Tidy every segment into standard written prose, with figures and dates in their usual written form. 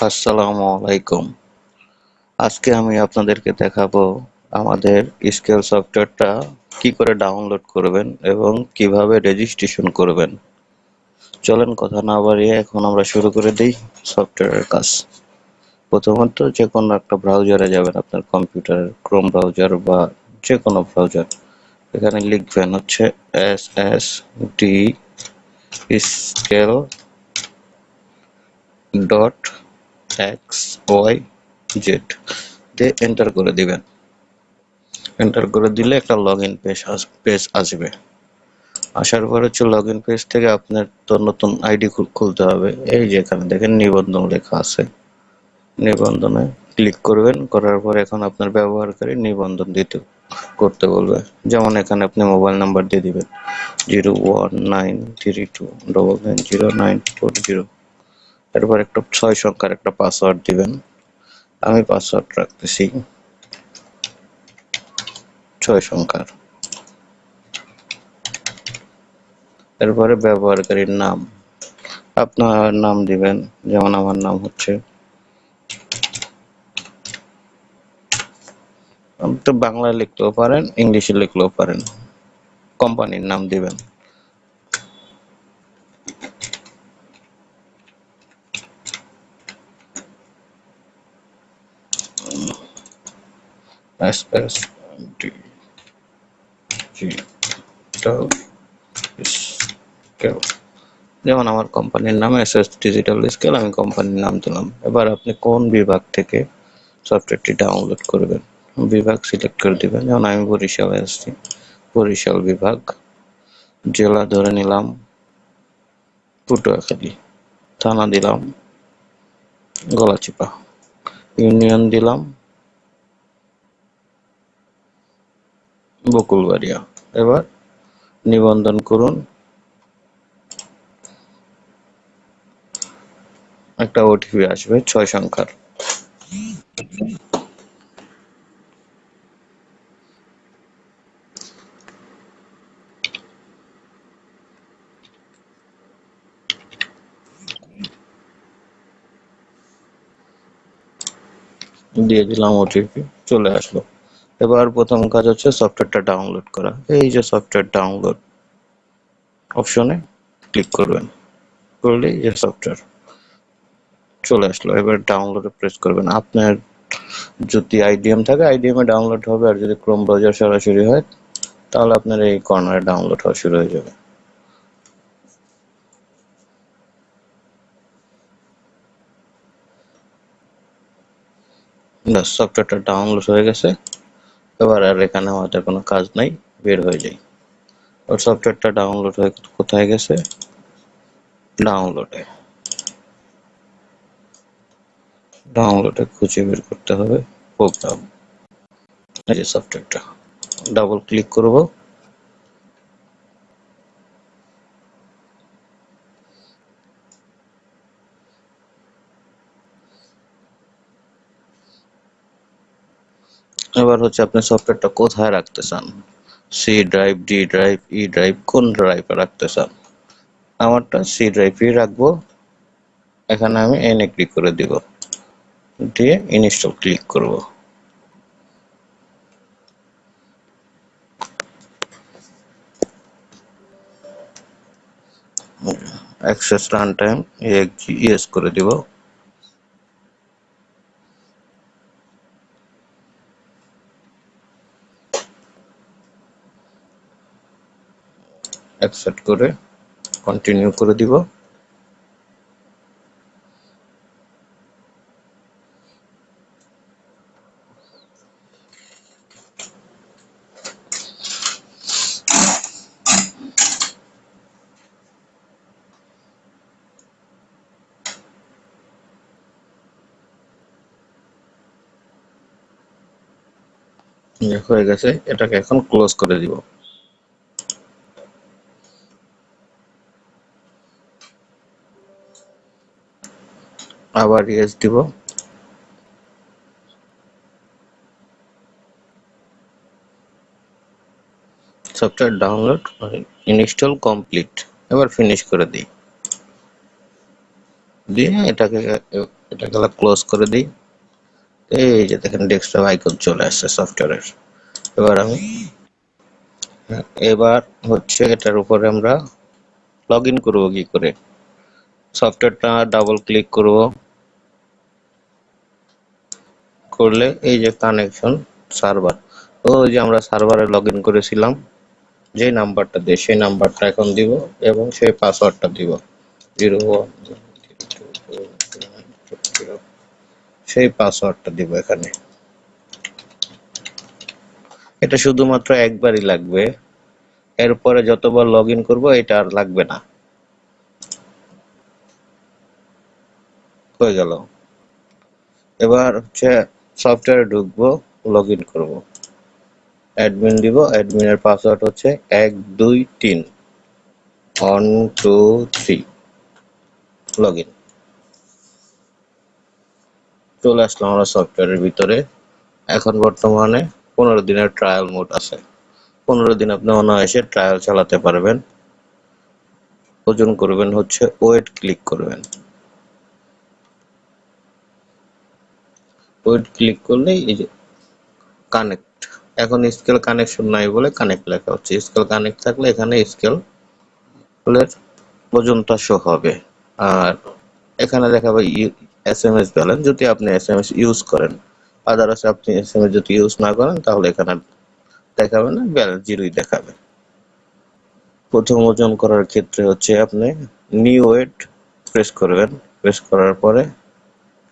আসসালামু আলাইকুম। আজকে আমি আপনাদেরকে দেখাবো আমাদের স্কেল সফটওয়্যারটা কি করে ডাউনলোড করবেন এবং কিভাবে রেজিস্ট্রেশন করবেন। চলেন কথা না বাড়িয়ে এখন আমরা শুরু করে দিই সফটওয়্যারের কাজ। প্রথমত যে কোনো একটা ব্রাউজারে যাবেন, আপনার কম্পিউটারের ক্রোম ব্রাউজার বা যে কোনো ব্রাউজার। এখানে লিখবেন হচ্ছে SSD স্কেল ডট XYZ দিয়ে এন্টার করে দিবেন। এন্টার করে দিলে একটা লগ ইন পেজ আসবে। আসার পর হচ্ছে লগ ইন পেজ থেকে আপনার তো নতুন আইডি খুলতে হবে। এই যে এখানে দেখেন নিবন্ধন লেখা আছে, নিবন্ধনে ক্লিক করবেন। করার পর এখন আপনার ব্যবহারকারী নিবন্ধন করতে বলবে। যেমন এখানে আপনি মোবাইল নাম্বার দিয়ে দিবেন 019329900940। এরপর একটা 6 সংখ্যার একটা পাসওয়ার্ড দিবেন। আমি পাসওয়ার্ড রাখতেছি 6 সংখ্যার। এরপরে ব্যবহারকারীর নাম, আপনার নাম দিবেন। যেমন আমার নাম হচ্ছে, আপনি তো বাংলায় লিখতেও পারেন, ইংলিশে লিখলেও পারেন। কোম্পানির নাম দিবেন। SSD স্কেল, যেমন আমার কোম্পানির নাম SS ডিজিটাল স্কেল, আমি কোম্পানির নাম দিলাম। এবার আপনি কোন বিভাগ থেকে সফটওয়্যারটি ডাউনলোড করবেন বিভাগ সিলেক্ট করে দিবেন। যেমন আমি বরিশালে আসছি, বরিশাল বিভাগ। জেলা ধরে নিলাম পটুয়াখালী, থানা দিলাম গলাচিপা, ইউনিয়ন দিলাম বকুলবাড়িয়া। এবার নিবন্ধন করুন। একটা ওটিপি আসবে 6 সংখ্যার। দিয়ে দিলাম ওটিপি, চলে আসলো। এবার প্রথম কাজ হচ্ছে সফটওয়্যারটা ডাউনলোড করা। এই যে সফটওয়্যার ডাউনলোড অপশনে ক্লিক করবেন, করলেই যে সফটওয়্যার চলে আসলো। এবার ডাউনলোডে প্রেস করবেন। আপনার যদি আইডিএম থাকে আইডিএমে ডাউনলোড হবে, আর যদি ক্রোম ব্রাউজার সরাসরি হয় তাহলে আপনার এই কর্নারে ডাউনলোড হওয়া শুরু হয়ে যাবে। সফটওয়্যারটা ডাউনলোড হয়ে গেছে। এবার আর এখানে আমাদের কোনো কাজ নাই, বের হয়ে যাই। ওর সফটওয়্যারটা ডাউনলোড হয়ে কোথায় গেছে? ডাউনলোডে। ডাউনলোডে খুঁজে বের করতে হবে প্রোগ্রাম। এই যে সফটওয়্যারটা, ডাবল ক্লিক করব। এবার হচ্ছে আপনি সফটওয়্যারটা কোথায় রাখতে চান, C drive, D drive, E drive, কোন ড্রাইভে রাখতে চান। আমারটা সি ড্রাইভেই রাখবো। এখানে আমি এনে ক্লিক করে দিব, দিয়ে ইনস্টল ক্লিক করব। অ্যাক্সেস রান টাইম ইয়েস করে দিব। অ্যাকসেপ্ট করে কন্টিনিউ করে দিব। হয়ে গেছে, এটাকে এখন ক্লোজ করে দিব। আবার ইয়েস দিব। Software download install complete. এবার ফিনিশ করে দিই। দিয়ে এটাকে ক্লোজ করে দিই। এই যে দেখেন ডেস্কটপ আইকন চলে আসছে সফটওয়্যারের। এবার আমি এবার হচ্ছে এটার উপরে আমরা লগ ইন করবো কি করে। সফটওয়্যারটা ডাবল ক্লিক করব, করলে এই যে কানেকশন সার্ভার, ওই যে আমরা সার্ভারে লগ ইন করেছিলাম যে নাম্বারটা দিয়ে, সেই নাম্বারটা এখন দিব এবং সেই পাসওয়ার্ডটা দিব 01, সেই পাসওয়ার্ডটা দিব এখানে। এটা শুধুমাত্র একবারই লাগবে, এরপরে যতবার লগ ইন করবো এটা আর লাগবে না। হয়ে গেল। এবার হচ্ছে সফটওয়্যারে ঢুকবো, লগ ইন করবো, অ্যাডমিন দিব, অ্যাডমিনের পাসওয়ার্ড হচ্ছে 123 123, লগ ইন। চলে আসলাম আমরা সফটওয়্যারের ভিতরে। এখন বর্তমানে 15 দিনের ট্রায়াল মোড আছে। 15 দিন আপনি অনায়াসে ট্রায়াল চালাতে পারবেন। ওজন করবেন হচ্ছে ওয়েট ক্লিক করবেন, ওয়েট ক্লিক করলেই এই যে কানেক্ট, এখন স্কেল কানেকশন নাই বলে কানেক্ট লেখা হচ্ছে। স্কেল কানেক্ট থাকলে এখানে স্কেল ওজনটা শো হবে। আর এখানে দেখাবে SMS ব্যালেন্স যদি আপনি SMS ইউজ করেন। আদারস আপনি SMS যদি ইউজ না করেন তাহলে এখানে দেখাবে না, ব্যালেন্স জিরোই দেখাবে। প্রথম ওজন করার ক্ষেত্রে হচ্ছে আপনি নিউ ওয়েট প্রেস করবেন, প্রেস করার পরে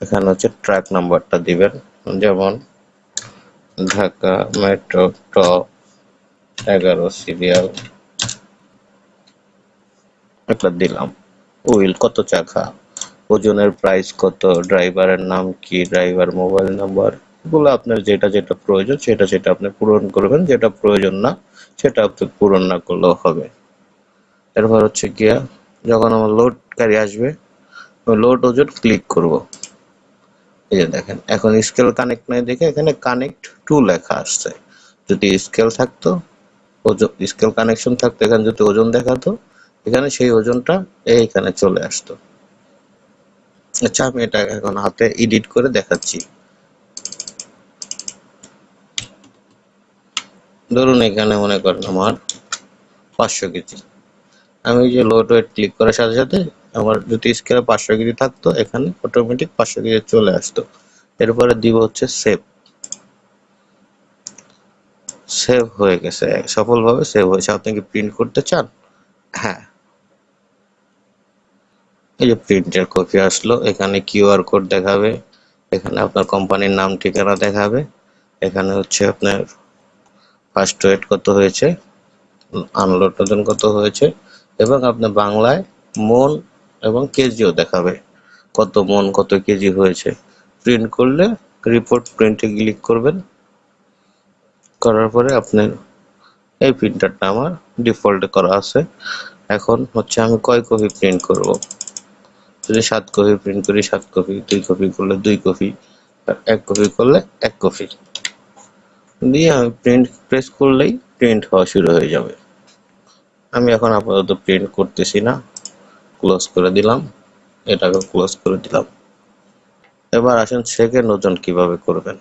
এখানে হচ্ছে ট্র্যাক নাম্বারটা দিবেন, যেমন ঢাকা মেট্রো ট 11 সিরিয়াল একটা দিলাম। হুইল কত চাকা, ওজনের প্রাইস কত, ড্রাইভারের নাম কি, ড্রাইভার মোবাইল নাম্বার, এগুলো আপনার যেটা যেটা প্রয়োজন সেটা আপনি পূরণ করবেন, যেটা প্রয়োজন না সেটা আপনি পূরণ না করলেও হবে। এরপর হচ্ছে গিয়া যখন আমার লোড গাড়ি আসবে, লোড ওজন ক্লিক করব। এই যে দেখেন এখন স্কেল কানেক্ট নাই দেখে এখানে কানেক্ট টু লেখা আসছে। যদি স্কেল থাকতো, ওজন স্কেল কানেকশন থাকতো, এখানে যদি ওজন দেখাতো এখানে সেই ওজনটা এইখানে চলে আসতো। আচ্ছা আমি এটা এখন হাতে এডিট করে দেখাচ্ছি। ধরুন এখানে মনে করেন আমার 500 কেজি, আমি যে লোড ওয়েট ক্লিক করার সাথে সাথে আমার যদি স্কেলে 500 কেজি থাকতো এখানে অটোমেটিক 500 কেজি চলে আসতো। এরপরে দিব হচ্ছে সেভ। সেভ হয়ে গেছে, সফলভাবে সেভ হয়েছে। আপনি কি প্রিন্ট করতে চান? হ্যাঁ, এই যে প্রিন্টের কপি আসলো, এখানে কিউআর কোড দেখাবে, এখানে আপনার কোম্পানির নাম ঠিকানা দেখাবে, এখানে হচ্ছে আপনার ফার্স্ট ওয়েট কত হয়েছে, আনলোড ওজন কত হয়েছে, এবং আপনার বাংলায় মন এবং কেজিও দেখাবে, কত মন কত কেজি হয়েছে। প্রিন্ট করলে রিপোর্ট প্রিন্টে ক্লিক করবেন, করার পরে আপনার এই প্রিন্টারটা আমার ডিফল্ট করা আছে। এখন হচ্ছে আমি কয় কপি প্রিন্ট করব, যদি 7 কপি প্রিন্ট করি 7 কপি, 2 কপি করলে 2 কপি, আর 1 কপি করলে 1 কপি দিয়ে আমি প্রিন্ট প্রেস করলেই প্রিন্ট হওয়া শুরু হয়ে যাবে। আমি এখন আপাতত প্রিন্ট করতেছি না, ক্লোজ করে দিলাম, এটাকে ক্লোজ করে দিলাম। এবার আসেন সেকেন্ড ওজন কিভাবে করবেন।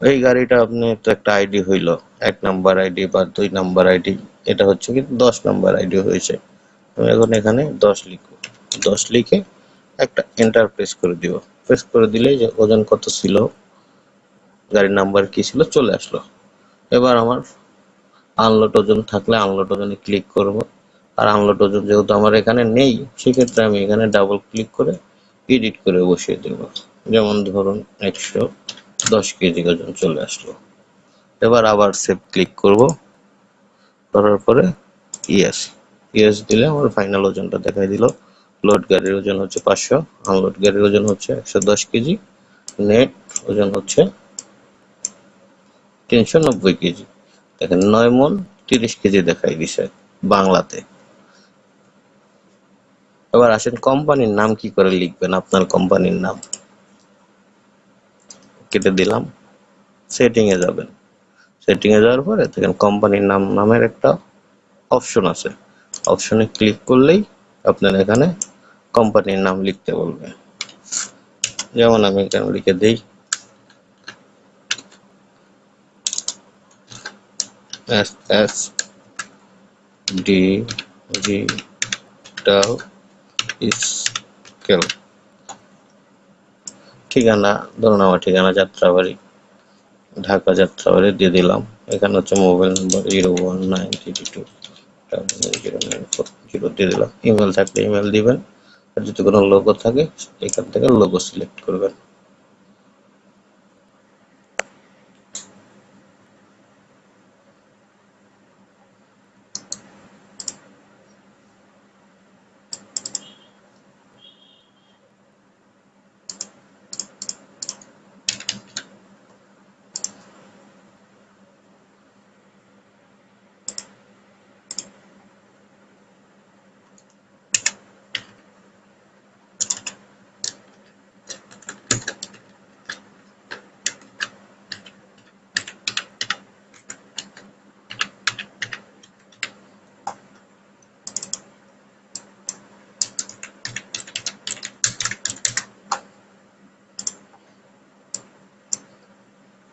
এই গাড়িটা আপনি তো একটা আইডি হইল, 1 নাম্বার আইডি বা 2 নাম্বার আইডি, এটা হচ্ছে কি 10 নাম্বার আইডি হয়েছে। আমি এখন এখানে 10 লিখব, 10 লিখে একটা এন্টার প্রেস করে দিব। প্রেস করে দিলেই যে ওজন কত ছিল, গাড়ির নাম্বার কি ছিল চলে আসলো। এবার আমার আনলোড ওজন থাকলে আনলোড ওজনে ক্লিক করব, আর আনলোড ওজন যেহেতু আমার এখানে নেই সেক্ষেত্রে আমি এখানে ডাবল ক্লিক করে এডিট করে বসিয়ে দেব। যেমন ধরুন 110 কেজি ওজন চলে আসলো। এবার আবার সেভ ক্লিক করব, করার পরে ইয়েস, ইয়েস দিলে আমার ফাইনাল ওজনটা দেখাই দিল। লোড গাড়ির ওজন হচ্ছে 500, আনলোড গাড়ির ওজন হচ্ছে 110 কেজি, নেট ওজন হচ্ছে 390 কেজি। দেখেন 9 মণ 30 কেজি দেখাই দিছে বাংলাতে। এবার আসেন কোম্পানির নাম কি করে লিখবেন, আপনার কোম্পানির নাম কেটে দিলাম, সেটিং এ যাবেন, সেটিং এ যাওয়ার পরে দেখেন কোম্পানির নাম নামের একটা অপশন আছে, অপশনে ক্লিক করলেই আপনার এখানে কোম্পানির নাম লিখতে বলবে, যেমন আমি এখানে লিখে দিই এস ডিজিটাল স্কেল। ঠিকানা, ধরুন আমার ঠিকানা যাত্রাবাড়ি, ঢাকা যাত্রাবাড়ি দিয়ে দিলাম। এখানে হচ্ছে মোবাইল নম্বর 01932 দিয়ে দিলাম। ইমেল থাকলে ইমেল দিবেন, আর যদি কোনো লোগো থাকে এখান থেকে লোগো সিলেক্ট করবেন।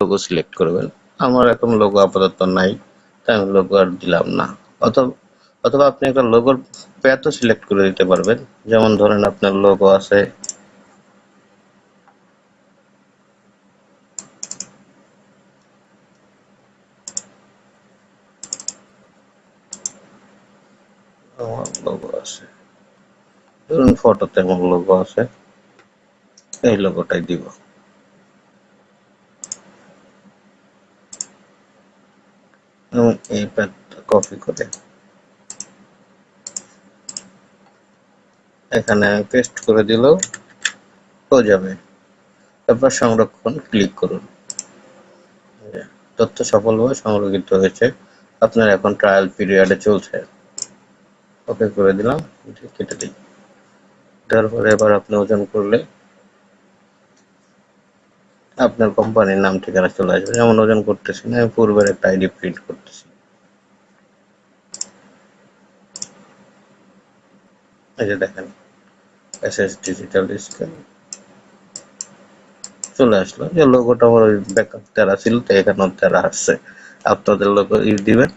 লোগো সিলেক্ট করবেন। আমার এখন লোগো আপাতত নাই, তাই আমি লোগো আর দিলাম না। অথবা অথবা আপনি একটা লোগোর প্যাথও সিলেক্ট করে দিতে পারবেন। যেমন ধরেন আপনার লোগো আছে আমার লোগো আছে, ধরুন ফটোতে আমার লোগো আছে, এই লোগোটাই দিব। এবং এই প্যাথটা কপি করে এখানে পেস্ট করে দিলেও হয়ে যাবে। তারপর সংরক্ষণ ক্লিক করুন। তথ্য সফলভাবে সংরক্ষিত হয়েছে। আপনার এখন ট্রায়াল পিরিয়ডে চলছে। ওকে করে দিলাম, কেটে দিই। তারপরে এবার আপনি ওজন করলে আপনার কোম্পানির নাম ঠিকানা চলে আসবে। যেমন ওজন করতেছি না, আমি পূর্বের একটা আইডি প্রিন্ট করতেছি। এই যে দেখেন এসএস ডিজিটাল স্কেল চলে আসলো। যে লোগোটা আমার ওই ব্যাকআপ তেরা ছিল, তো এখানেও তেরা আসছে। আপনাদের লোগো ইউজ দিবেন,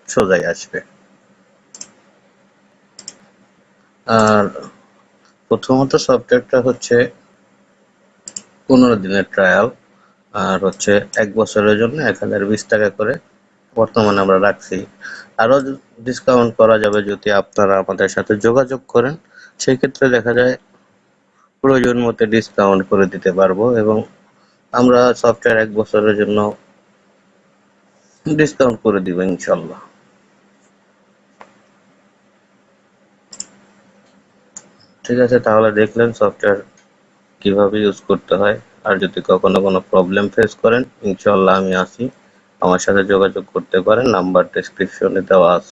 সোজাই আসবে। আর প্রথমত সফটওয়্যারটা হচ্ছে 15 দিনের ট্রায়াল, আর হচ্ছে 1 বছরের জন্য 1020 টাকা করে বর্তমানে আমরা রাখছি। আরো ডিসকাউন্ট করা যাবে যদি আপনারা আমাদের সাথে যোগাযোগ করেন। সেই ক্ষেত্রে দেখা যায় প্রয়োজন মতো ডিসকাউন্ট করে দিতে পারবো, এবং আমরা সফটওয়্যার 1 বছরের জন্য ডিসকাউন্ট করে দিব ইনশাল্লাহ। ঠিক আছে, তাহলে দেখলেন সফটওয়্যার কিভাবে ইউজ করতে হয়। আর যদি কখনো কোনো প্রবলেম ফেস করেন, ইনশাল্লাহ আমি আছি, আমার সাথে যোগাযোগ করতে পারেন। নাম্বার ডেসক্রিপশনে দেওয়া আছে।